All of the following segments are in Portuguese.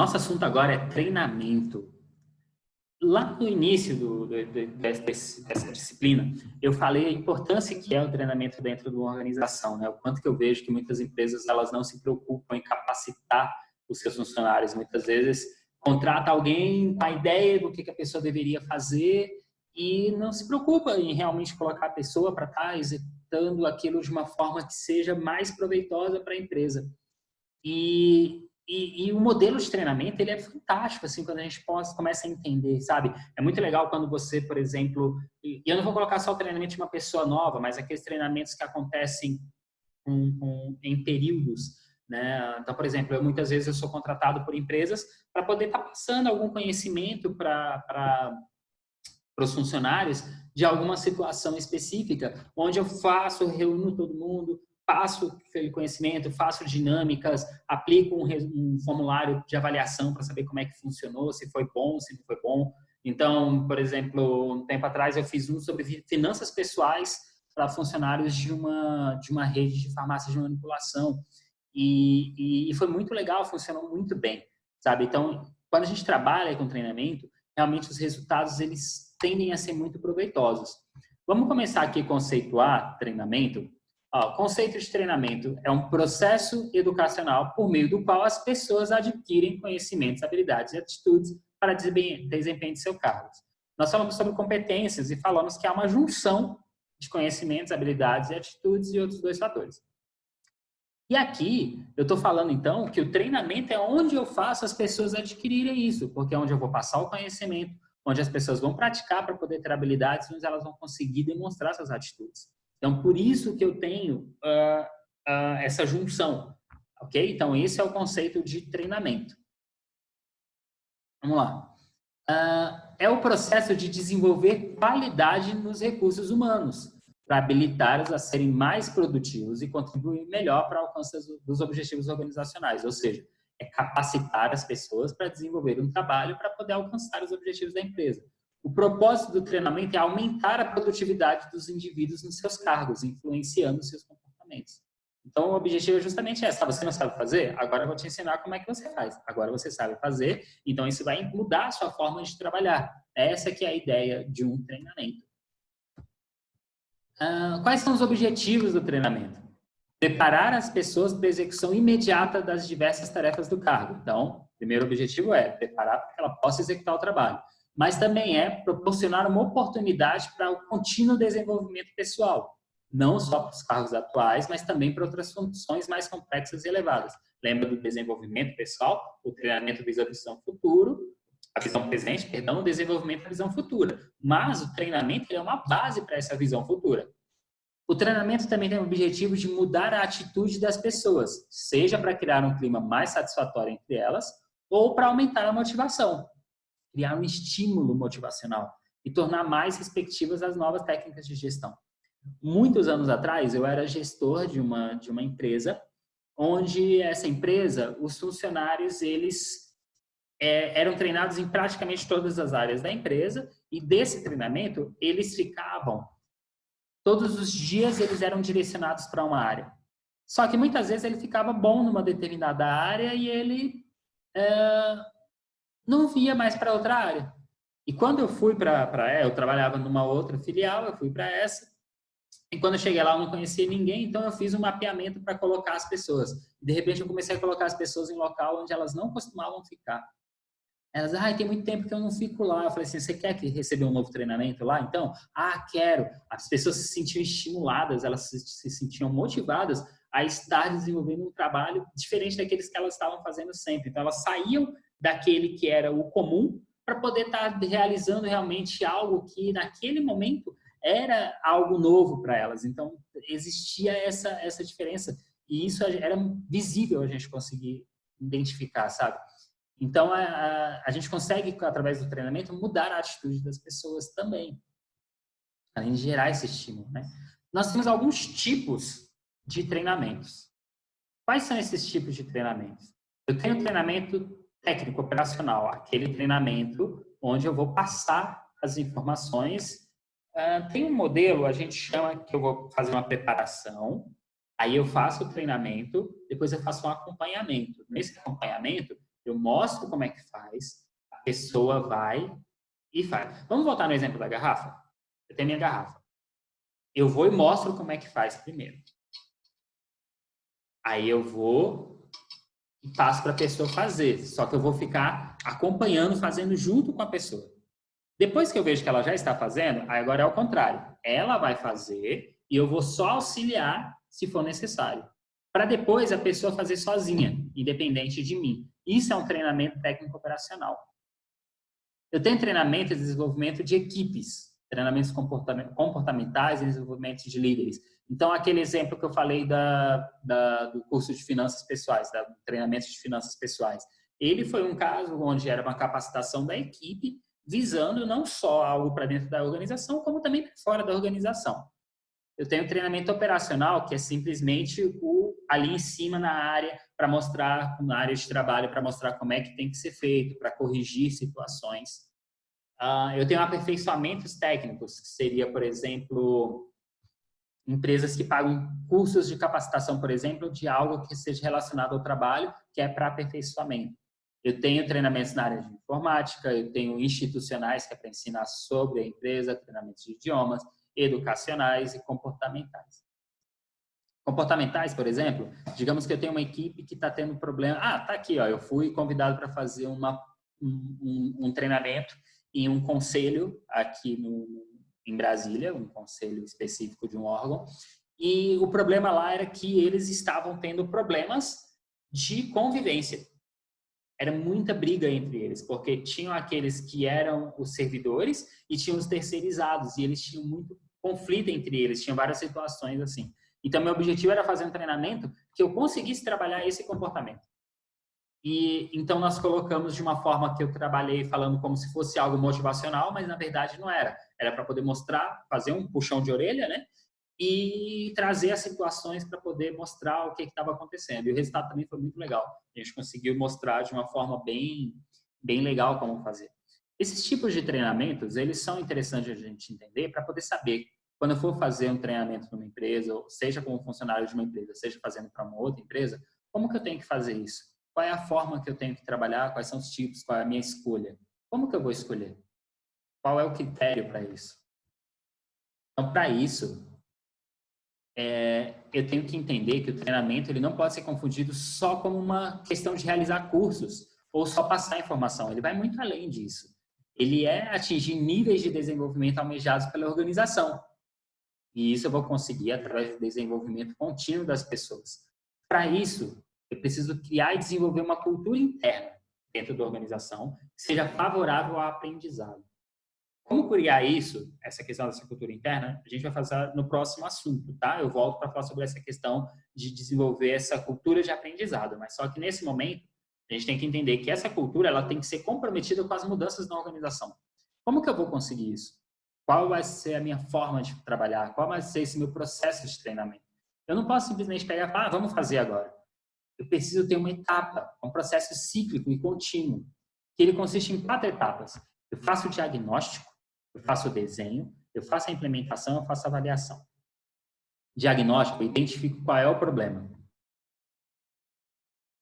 Nosso assunto agora é treinamento. Lá no início dessa disciplina, eu falei a importância que é o treinamento dentro de uma organização, né? O quanto que eu vejo que muitas empresas elas não se preocupam em capacitar os seus funcionários. Muitas vezes contrata alguém com a ideia do que a pessoa deveria fazer e não se preocupa em realmente colocar a pessoa para estar executando aquilo de uma forma que seja mais proveitosa para a empresa. E o modelo de treinamento, ele é fantástico, assim, quando a gente começa a entender, sabe? É muito legal quando você, por exemplo, e eu não vou colocar só o treinamento de uma pessoa nova, mas aqueles treinamentos que acontecem em períodos, né? Então, por exemplo, muitas vezes eu sou contratado por empresas para poder estar passando algum conhecimento para os funcionários de alguma situação específica, onde eu reúno todo mundo, passo aquele conhecimento, faço dinâmicas, aplico um formulário de avaliação para saber como é que funcionou, se foi bom, se não foi bom. Então, por exemplo, um tempo atrás eu fiz um sobre finanças pessoais para funcionários de uma rede de farmácias de manipulação. E foi muito legal, funcionou muito bem, sabe? Então, quando a gente trabalha com treinamento, realmente os resultados eles tendem a ser muito proveitosos. Vamos começar aqui a conceituar treinamento. O conceito de treinamento é um processo educacional por meio do qual as pessoas adquirem conhecimentos, habilidades e atitudes para desempenho de seus cargos. Nós falamos sobre competências e falamos que há uma junção de conhecimentos, habilidades e atitudes e outros dois fatores. E aqui, eu estou falando, então, que o treinamento é onde eu faço as pessoas adquirirem isso, porque é onde eu vou passar o conhecimento, onde as pessoas vão praticar para poder ter habilidades, onde elas vão conseguir demonstrar suas atitudes. Então, por isso que eu tenho essa junção, ok? Então, esse é o conceito de treinamento. Vamos lá. É o processo de desenvolver qualidade nos recursos humanos, para habilitá-los a serem mais produtivos e contribuir melhor para o alcance dos objetivos organizacionais, ou seja, é capacitar as pessoas para desenvolver um trabalho para poder alcançar os objetivos da empresa. O propósito do treinamento é aumentar a produtividade dos indivíduos nos seus cargos, influenciando seus comportamentos. Então, o objetivo é justamente esse. Você não sabe fazer? Agora eu vou te ensinar como é que você faz. Agora você sabe fazer, então isso vai mudar a sua forma de trabalhar. Essa que é a ideia de um treinamento. Quais são os objetivos do treinamento? Preparar as pessoas para a execução imediata das diversas tarefas do cargo. Então, o primeiro objetivo é preparar para que ela possa executar o trabalho. Mas também é proporcionar uma oportunidade para o contínuo desenvolvimento pessoal. Não só para os cargos atuais, mas também para outras funções mais complexas e elevadas. Lembra do desenvolvimento pessoal? O treinamento visa a visão futuro, a visão presente, perdão, o desenvolvimento da visão futura. Mas o treinamento é uma base para essa visão futura. O treinamento também tem o objetivo de mudar a atitude das pessoas, seja para criar um clima mais satisfatório entre elas ou para aumentar a motivação, criar um estímulo motivacional e tornar mais respectivas as novas técnicas de gestão. Muitos anos atrás, eu era gestor de uma empresa, onde essa empresa, os funcionários, eles eram treinados em praticamente todas as áreas da empresa e desse treinamento, eles ficavam todos os dias eles eram direcionados para uma área. Só que muitas vezes ele ficava bom numa determinada área e ele não via mais para outra área. E quando eu fui eu trabalhava numa outra filial, eu fui para essa, e quando eu cheguei lá eu não conhecia ninguém, então eu fiz um mapeamento para colocar as pessoas. De repente eu comecei a colocar as pessoas em local onde elas não costumavam ficar. Elas, tem muito tempo que eu não fico lá. Eu falei assim, você quer receber um novo treinamento lá? Então, quero. As pessoas se sentiam estimuladas, elas se sentiam motivadas a estar desenvolvendo um trabalho diferente daqueles que elas estavam fazendo sempre. Então, elas saíam daquele que era o comum para poder estar realizando realmente algo que, naquele momento, era algo novo para elas. Então, existia essa diferença. E isso era visível a gente conseguir identificar, sabe? Então, a gente consegue, através do treinamento, mudar a atitude das pessoas também, além de gerar esse estímulo, né? Nós temos alguns tipos de treinamentos. Quais são esses tipos de treinamentos? Eu tenho treinamento técnico operacional, aquele treinamento onde eu vou passar as informações. Tem um modelo, a gente chama que eu vou fazer uma preparação, aí eu faço o treinamento, depois eu faço um acompanhamento. Nesse acompanhamento, Eu mostro como é que faz, a pessoa vai e faz. Vamos voltar no exemplo da garrafa? Eu tenho minha garrafa. Eu vou e mostro como é que faz primeiro. Aí eu vou e passo para a pessoa fazer. Só que eu vou ficar acompanhando, fazendo junto com a pessoa. Depois que eu vejo que ela já está fazendo, aí agora é o contrário. Ela vai fazer e eu vou só auxiliar se for necessário. Para depois a pessoa fazer sozinha, independente de mim. Isso é um treinamento técnico operacional. Eu tenho treinamento de desenvolvimento de equipes, treinamentos comportamentais e desenvolvimento de líderes. Então, aquele exemplo que eu falei do curso de finanças pessoais, do treinamento de finanças pessoais, ele foi um caso onde era uma capacitação da equipe, visando não só algo para dentro da organização, como também para fora da organização. Eu tenho treinamento operacional, que é simplesmente ali em cima na área, para mostrar, na área de trabalho, para mostrar como é que tem que ser feito, para corrigir situações. Eu tenho aperfeiçoamentos técnicos, que seria, por exemplo, empresas que pagam cursos de capacitação, por exemplo, de algo que seja relacionado ao trabalho, que é para aperfeiçoamento. Eu tenho treinamentos na área de informática, eu tenho institucionais, que é para ensinar sobre a empresa, treinamentos de idiomas, educacionais e comportamentais. Comportamentais, por exemplo, digamos que eu tenho uma equipe que está tendo problema. Tá aqui, ó, eu fui convidado para fazer um treinamento em um conselho aqui em Brasília, um conselho específico de um órgão, e o problema lá era que eles estavam tendo problemas de convivência. Era muita briga entre eles, porque tinham aqueles que eram os servidores e tinham os terceirizados, e eles tinham muito conflito entre eles, tinham várias situações assim. Então, meu objetivo era fazer um treinamento que eu conseguisse trabalhar esse comportamento. E então nós colocamos de uma forma que eu trabalhei falando como se fosse algo motivacional, mas na verdade não era. Era para poder mostrar, fazer um puxão de orelha, né? E trazer as situações para poder mostrar o que estava acontecendo. E o resultado também foi muito legal. A gente conseguiu mostrar de uma forma bem legal como fazer. Esses tipos de treinamentos, eles são interessantes a gente entender para poder saber, quando eu for fazer um treinamento numa empresa, seja como funcionário de uma empresa, seja fazendo para uma outra empresa, como que eu tenho que fazer isso? Qual é a forma que eu tenho que trabalhar? Quais são os tipos? Qual é a minha escolha? Como que eu vou escolher? Qual é o critério para isso? Então, para isso, eu tenho que entender que o treinamento ele não pode ser confundido só como uma questão de realizar cursos ou só passar informação. Ele vai muito além disso. Ele é atingir níveis de desenvolvimento almejados pela organização. E isso eu vou conseguir através do desenvolvimento contínuo das pessoas. Para isso, eu preciso criar e desenvolver uma cultura interna dentro da organização que seja favorável ao aprendizado. Como criar isso, essa questão dessa cultura interna, a gente vai fazer no próximo assunto, tá? Eu volto para falar sobre essa questão de desenvolver essa cultura de aprendizado, mas só que nesse momento a gente tem que entender que essa cultura ela tem que ser comprometida com as mudanças na organização. Como que eu vou conseguir isso? Qual vai ser a minha forma de trabalhar? Qual vai ser esse meu processo de treinamento? Eu não posso simplesmente pegar e falar, vamos fazer agora. Eu preciso ter uma etapa, um processo cíclico e contínuo, que ele consiste em 4 etapas. Eu faço o diagnóstico, eu faço o desenho, eu faço a implementação, eu faço a avaliação. Diagnóstico, eu identifico qual é o problema.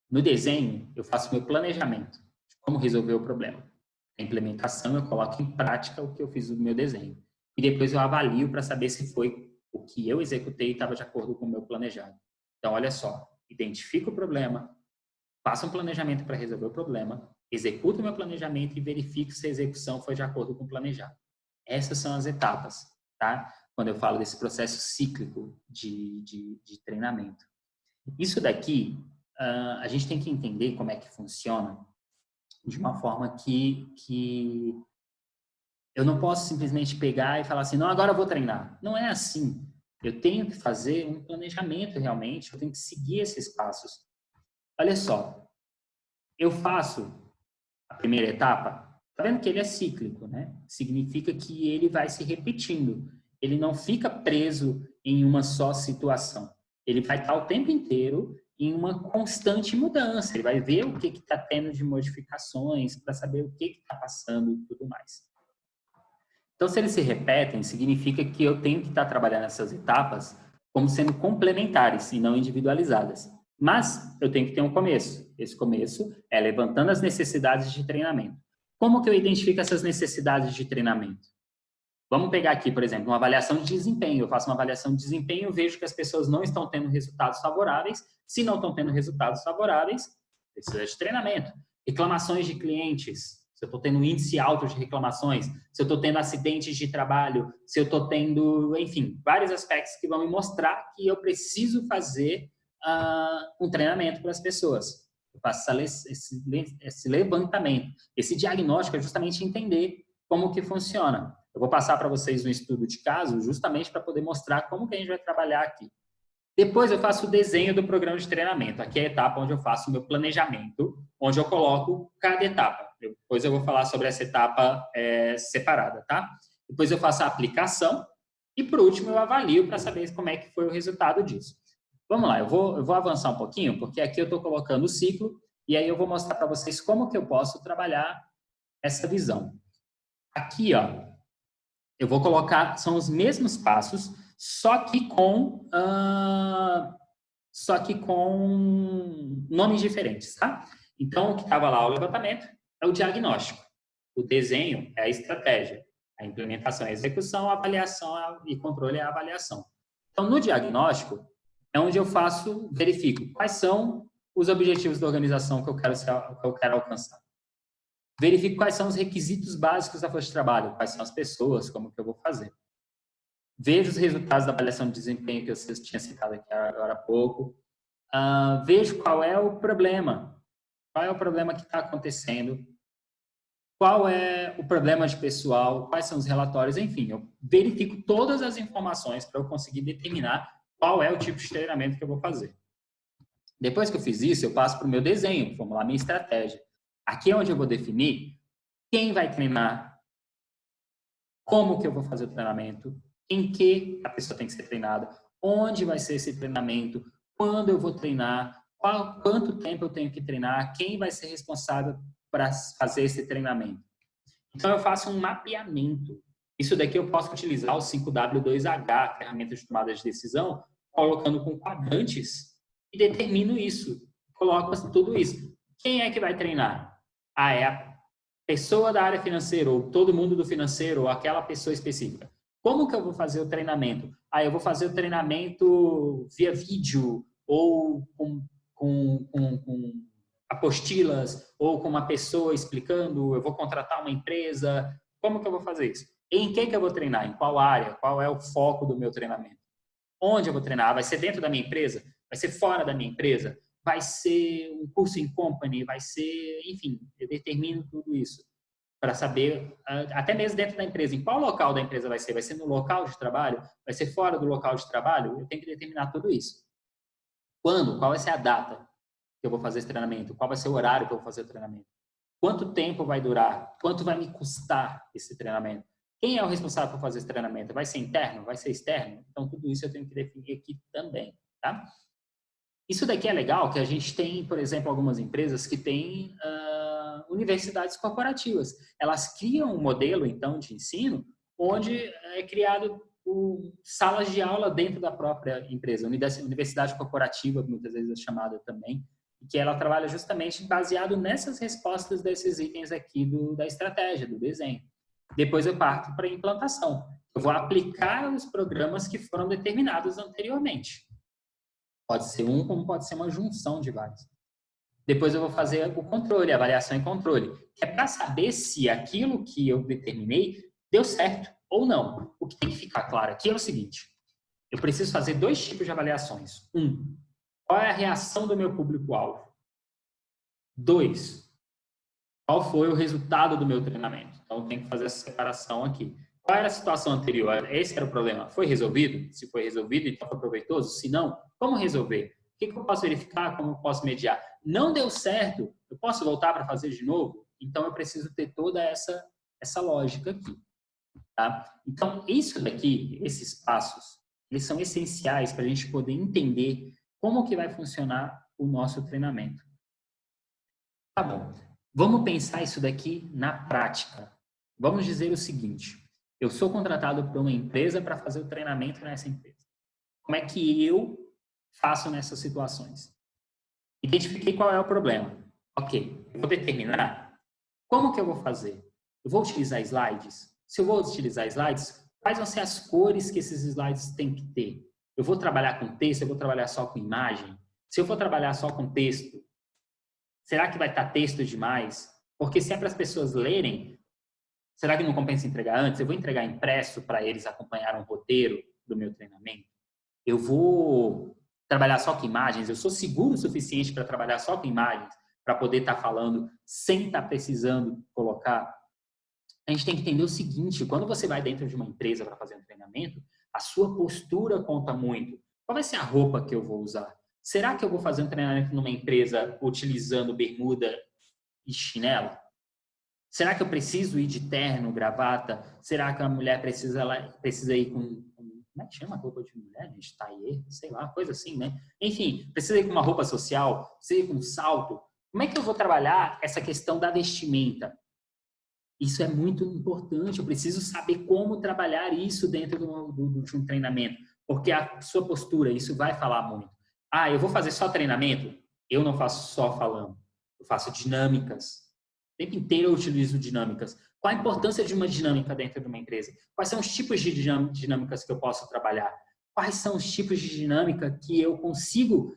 No desenho, eu faço meu planejamento, de como resolver o problema. A implementação, eu coloco em prática o que eu fiz no meu desenho. E depois eu avalio para saber se foi o que eu executei e estava de acordo com o meu planejado. Então, olha só, identifico o problema, faço um planejamento para resolver o problema, executo o meu planejamento e verifico se a execução foi de acordo com o planejado. Essas são as etapas, tá? Quando eu falo desse processo cíclico de treinamento. Isso daqui, a gente tem que entender como é que funciona de uma forma que eu não posso simplesmente pegar e falar assim, não, agora eu vou treinar. Não é assim. Eu tenho que fazer um planejamento realmente, eu tenho que seguir esses passos. Olha só, eu faço a primeira etapa, tá vendo que ele é cíclico, né? Significa que ele vai se repetindo. Ele não fica preso em uma só situação. Ele vai estar o tempo inteiro em uma constante mudança. Ele vai ver o que está tendo de modificações para saber o que está passando e tudo mais. Então, se eles se repetem, significa que eu tenho que estar trabalhando essas etapas como sendo complementares e não individualizadas. Mas eu tenho que ter um começo. Esse começo é levantando as necessidades de treinamento. Como que eu identifico essas necessidades de treinamento? Vamos pegar aqui, por exemplo, uma avaliação de desempenho. Eu faço uma avaliação de desempenho, vejo que as pessoas não estão tendo resultados favoráveis. Se não estão tendo resultados favoráveis, precisa de treinamento. Reclamações de clientes. Se eu estou tendo um índice alto de reclamações, se eu estou tendo acidentes de trabalho, se eu estou tendo, enfim, vários aspectos que vão me mostrar que eu preciso fazer um treinamento para as pessoas. Eu faço esse levantamento. Esse diagnóstico é justamente entender como que funciona. Eu vou passar para vocês um estudo de caso, justamente para poder mostrar como que a gente vai trabalhar aqui. Depois eu faço o desenho do programa de treinamento. Aqui é a etapa onde eu faço o meu planejamento, onde eu coloco cada etapa. Depois eu vou falar sobre essa etapa separada, tá? Depois eu faço a aplicação e, por último, eu avalio para saber como é que foi o resultado disso. Vamos lá, eu vou avançar um pouquinho, porque aqui eu estou colocando o ciclo e aí eu vou mostrar para vocês como que eu posso trabalhar essa visão. Aqui, ó, eu vou colocar, são os mesmos passos, só que com nomes diferentes, tá? Então, o que estava lá, o levantamento, é o diagnóstico. O desenho é a estratégia. A implementação é a execução, a avaliação e controle é a avaliação. Então, no diagnóstico, é onde eu verifico quais são os objetivos da organização que eu quero alcançar. Verifico quais são os requisitos básicos da força de trabalho, quais são as pessoas, como que eu vou fazer. Vejo os resultados da avaliação de desempenho que eu tinha citado aqui agora há pouco. Vejo qual é o problema. Qual é o problema que está acontecendo? Qual é o problema de pessoal? Quais são os relatórios? Enfim, eu verifico todas as informações para eu conseguir determinar qual é o tipo de treinamento que eu vou fazer. Depois que eu fiz isso, eu passo para o meu desenho, formular minha estratégia. Aqui é onde eu vou definir quem vai treinar, como que eu vou fazer o treinamento, em que a pessoa tem que ser treinada, onde vai ser esse treinamento, quando eu vou treinar, quanto tempo eu tenho que treinar, quem vai ser responsável para fazer esse treinamento. Então, eu faço um mapeamento. Isso daqui eu posso utilizar o 5W2H, ferramenta de tomada de decisão, colocando com quadrantes e determino isso. Coloco tudo isso. Quem é que vai treinar? É a pessoa da área financeira, ou todo mundo do financeiro, ou aquela pessoa específica. Como que eu vou fazer o treinamento? Eu vou fazer o treinamento via vídeo, ou com apostilas, ou com uma pessoa explicando, eu vou contratar uma empresa. Como que eu vou fazer isso? Em que eu vou treinar? Em qual área? Qual é o foco do meu treinamento? Onde eu vou treinar? Vai ser dentro da minha empresa? Vai ser fora da minha empresa? Vai ser um curso em company? Vai ser, enfim, eu determino tudo isso para saber, até mesmo dentro da empresa, em qual local da empresa vai ser? Vai ser no local de trabalho? Vai ser fora do local de trabalho? Eu tenho que determinar tudo isso. Quando? Qual vai ser a data que eu vou fazer esse treinamento? Qual vai ser o horário que eu vou fazer o treinamento? Quanto tempo vai durar? Quanto vai me custar esse treinamento? Quem é o responsável por fazer esse treinamento? Vai ser interno? Vai ser externo? Então, tudo isso eu tenho que definir aqui também, tá? Isso daqui é legal, que a gente tem, por exemplo, algumas empresas que têm universidades corporativas. Elas criam um modelo, então, de ensino, onde é criado salas de aula dentro da própria empresa. Universidade corporativa, muitas vezes é chamada também, que ela trabalha justamente baseado nessas respostas desses itens aqui da estratégia, do desenho. Depois eu parto para a implantação. Eu vou aplicar os programas que foram determinados anteriormente. Pode ser um, como pode ser uma junção de vários. Depois eu vou fazer o controle, avaliação e controle, que é para saber se aquilo que eu determinei deu certo ou não. O que tem que ficar claro aqui é o seguinte: eu preciso fazer 2 tipos de avaliações. 1, qual é a reação do meu público-alvo? 2, qual foi o resultado do meu treinamento? Então, eu tenho que fazer essa separação aqui. Qual era a situação anterior? Esse era o problema. Foi resolvido? Se foi resolvido, então foi proveitoso? Se não, como resolver? O que eu posso verificar? Como eu posso mediar? Não deu certo? Eu posso voltar para fazer de novo? Então, eu preciso ter toda essa lógica aqui. Tá? Então, isso daqui, esses passos, eles são essenciais para a gente poder entender como que vai funcionar o nosso treinamento. Tá bom. Vamos pensar isso daqui na prática. Vamos dizer o seguinte: eu sou contratado por uma empresa para fazer o treinamento nessa empresa. Como é que eu faço nessas situações? Identifiquei qual é o problema. Ok, eu vou determinar como que eu vou fazer. Eu vou utilizar slides? Se eu vou utilizar slides, quais vão ser as cores que esses slides têm que ter? Eu vou trabalhar com texto, eu vou trabalhar só com imagem? Se eu for trabalhar só com texto, será que vai estar texto demais? Porque se é para as pessoas lerem, será que não compensa entregar antes? Eu vou entregar impresso para eles acompanharem o roteiro do meu treinamento? Eu vou trabalhar só com imagens? Eu sou seguro o suficiente para trabalhar só com imagens? Para poder estar falando sem estar precisando colocar? A gente tem que entender o seguinte, quando você vai dentro de uma empresa para fazer um treinamento, a sua postura conta muito. Qual vai ser a roupa que eu vou usar? Será que eu vou fazer um treinamento numa empresa utilizando bermuda e chinelo? Será que eu preciso ir de terno, gravata? Será que a mulher precisa ir como é que chama a roupa de mulher, gente? Taillé, sei lá, coisa assim, né? Enfim, precisa ir com uma roupa social? Precisa ir com um salto? Como é que eu vou trabalhar essa questão da vestimenta? Isso é muito importante. Eu preciso saber como trabalhar isso dentro de um treinamento, porque a sua postura, isso vai falar muito. Ah, eu vou fazer só treinamento? Eu não faço só falando. Eu faço dinâmicas. O tempo inteiro eu utilizo dinâmicas. Qual a importância de uma dinâmica dentro de uma empresa? Quais são os tipos de dinâmicas que eu posso trabalhar? Quais são os tipos de dinâmica que eu consigo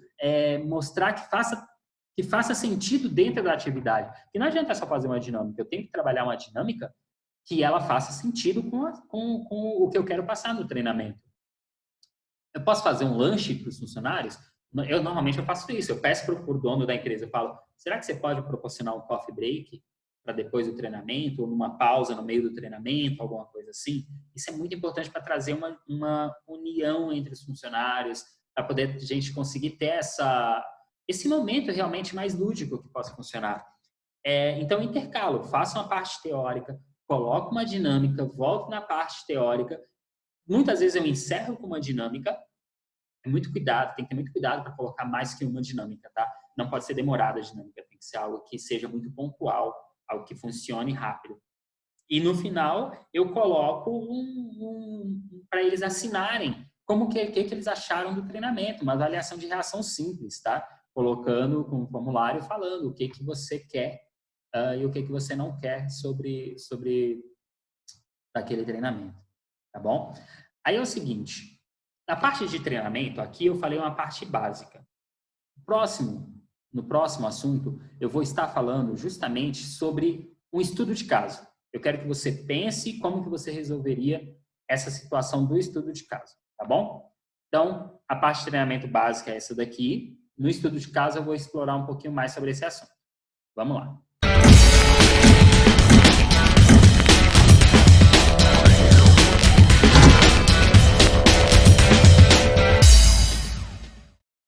mostrar que faça sentido dentro da atividade? E não adianta só fazer uma dinâmica, eu tenho que trabalhar uma dinâmica que ela faça sentido com o que eu quero passar no treinamento. Eu posso fazer um lanche para os funcionários? Normalmente eu faço isso, eu peço para o dono da empresa, eu falo, será que você pode proporcionar um coffee break para depois do treinamento, ou numa pausa no meio do treinamento, alguma coisa assim? Isso é muito importante para trazer uma união entre os funcionários, para poder a gente conseguir ter esse momento realmente mais lúdico que possa funcionar. Então, intercalo, faço uma parte teórica, coloco uma dinâmica, volto na parte teórica. Muitas vezes eu encerro com uma dinâmica. É muito cuidado, tem que ter muito cuidado para colocar mais que uma dinâmica, tá? Não pode ser demorada a dinâmica, tem que ser algo que seja muito pontual, algo que funcione rápido. E no final, eu coloco para eles assinarem como que eles acharam do treinamento, uma avaliação de reação simples, tá? Colocando com um formulário falando o que você quer e o que você não quer sobre aquele treinamento, tá bom? Aí é o seguinte, na parte de treinamento, aqui eu falei uma parte básica. No próximo assunto, eu vou estar falando justamente sobre um estudo de caso. Eu quero que você pense como que você resolveria essa situação do estudo de caso, tá bom? Então, a parte de treinamento básica é essa daqui. No estudo de caso, eu vou explorar um pouquinho mais sobre esse assunto. Vamos lá.